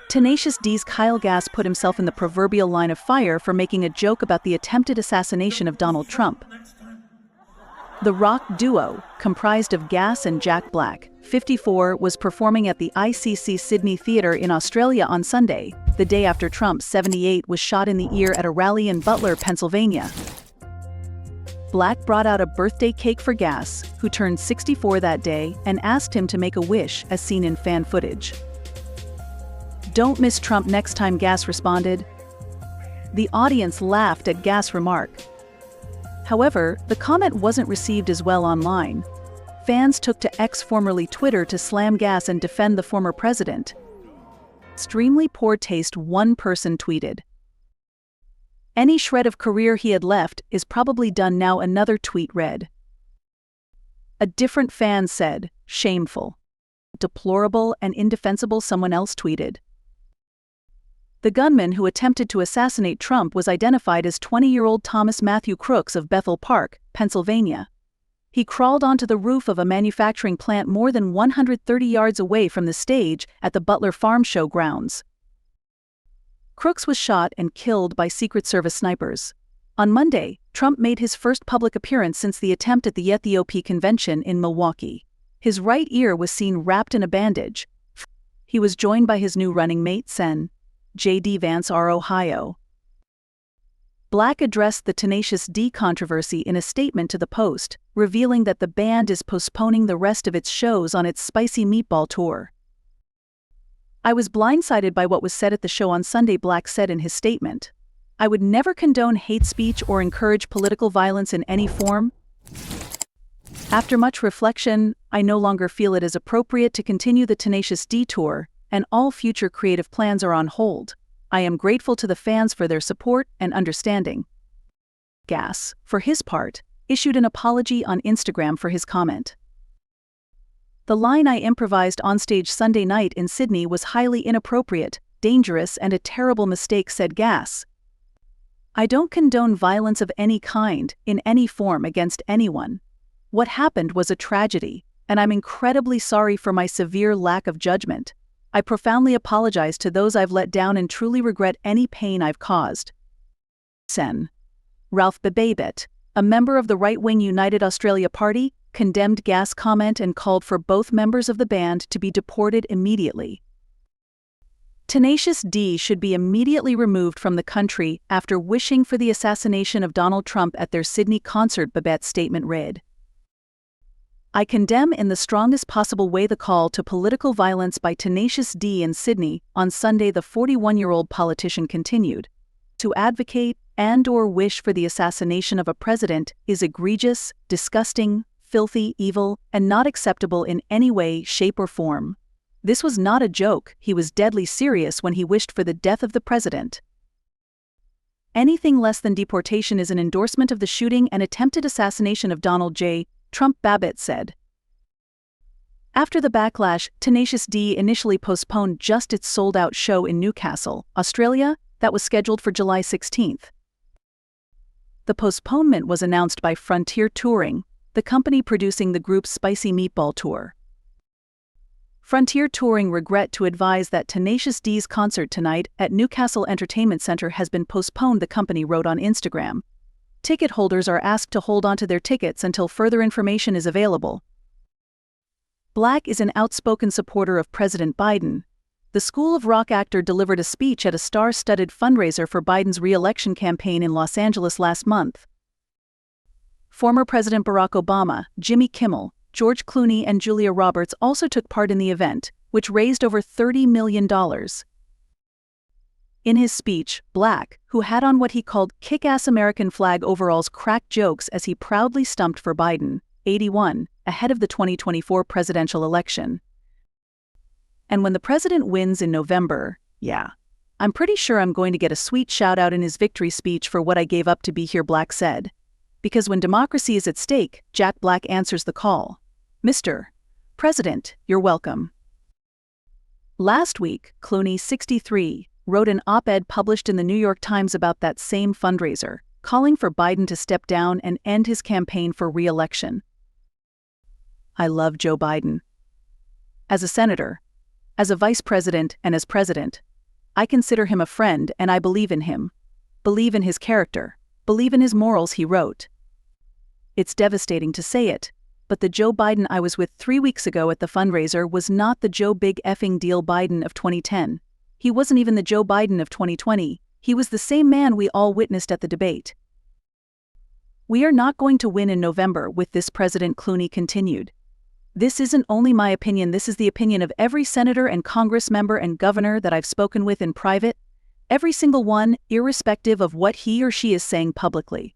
Tenacious D's Kyle Gass put himself in the proverbial line of fire for making a joke about the attempted assassination of Donald Trump. The rock duo, comprised of Gass and Jack Black, 54, was performing at the ICC Sydney Theatre in Australia on Sunday, the day after Trump, 78, was shot in the ear at a rally in Butler, Pennsylvania. Black brought out a birthday cake for Gass, who turned 64 that day, and asked him to make a wish, as seen in fan footage. "Don't miss Trump next time," Gass responded. The audience laughed at Gass' remark. However, the comment wasn't received as well online. Fans took to X, formerly Twitter, to slam Gass and defend the former president. "Extremely poor taste," one person tweeted. "Any shred of career he had left is probably done now," another tweet read. A different fan said, "Shameful. Deplorable and indefensible," someone else tweeted. The gunman who attempted to assassinate Trump was identified as 20-year-old Thomas Matthew Crooks of Bethel Park, Pennsylvania. He crawled onto the roof of a manufacturing plant more than 130 yards away from the stage at the Butler Farm Show grounds. Crooks was shot and killed by Secret Service snipers. On Monday, Trump made his first public appearance since the attempt at the Ethiopia convention in Milwaukee. His right ear was seen wrapped in a bandage. He was joined by his new running mate, Sen. J.D. Vance, R. Ohio. Black addressed the Tenacious D controversy in a statement to the Post, revealing that the band is postponing the rest of its shows on its Spicy Meatball tour. "I was blindsided by what was said at the show on Sunday," Black said in his statement. "I would never condone hate speech or encourage political violence in any form. After much reflection, I no longer feel it is appropriate to continue the Tenacious D tour, and all future creative plans are on hold. I am grateful to the fans for their support and understanding." Gass, for his part, issued an apology on Instagram for his comment. "The line I improvised onstage Sunday night in Sydney was highly inappropriate, dangerous, and a terrible mistake," said Gass. "I don't condone violence of any kind, in any form, against anyone. What happened was a tragedy, and I'm incredibly sorry for my severe lack of judgment. I profoundly apologize to those I've let down and truly regret any pain I've caused." Sen. Ralph Babet, a member of the right-wing United Australia Party, condemned Gass' comment and called for both members of the band to be deported immediately. "Tenacious D should be immediately removed from the country after wishing for the assassination of Donald Trump at their Sydney concert," Babet's statement read. "I condemn in the strongest possible way the call to political violence by Tenacious D in Sydney on Sunday," the 41-year-old politician continued. "To advocate and/or wish for the assassination of a president is egregious, disgusting, filthy, evil, and not acceptable in any way, shape, or form. This was not a joke. He was deadly serious when he wished for the death of the president. Anything less than deportation is an endorsement of the shooting and attempted assassination of Donald J. Trump," Babet said. After the backlash, Tenacious D initially postponed just its sold-out show in Newcastle, Australia, that was scheduled for July 16. The postponement was announced by Frontier Touring, the company producing the group's Spicy Meatball tour. Frontier Touring regret to advise that Tenacious D's concert tonight at Newcastle Entertainment Centre has been postponed, the company wrote on Instagram. Ticket holders are asked to hold onto their tickets until further information is available. Black is an outspoken supporter of President Biden. The School of Rock actor delivered a speech at a star-studded fundraiser for Biden's re-election campaign in Los Angeles last month. Former President Barack Obama, Jimmy Kimmel, George Clooney, and Julia Roberts also took part in the event, which raised over $30 million. In his speech, Black, who had on what he called kick-ass American flag overalls, cracked jokes as he proudly stumped for Biden, 81, ahead of the 2024 presidential election. "And when the president wins in November, yeah, I'm pretty sure I'm going to get a sweet shout-out in his victory speech for what I gave up to be here," Black said. "Because when democracy is at stake, Jack Black answers the call. Mr. President, you're welcome." Last week, Clooney, 63, wrote an op-ed published in the New York Times about that same fundraiser, calling for Biden to step down and end his campaign for re-election. "I love Joe Biden. As a senator, as a vice president, and as president, I consider him a friend and I believe in him. Believe in his character. Believe in his morals, he wrote. It's devastating to say it, but the Joe Biden I was with 3 weeks ago at the fundraiser was not the Joe Big Effing Deal Biden of 2010. He wasn't even the Joe Biden of 2020. He was the same man we all witnessed at the debate. We are not going to win in November with this president, Clooney continued. This isn't only my opinion, this is the opinion of every senator and Congress member and governor that I've spoken with in private, every single one, irrespective of what he or she is saying publicly.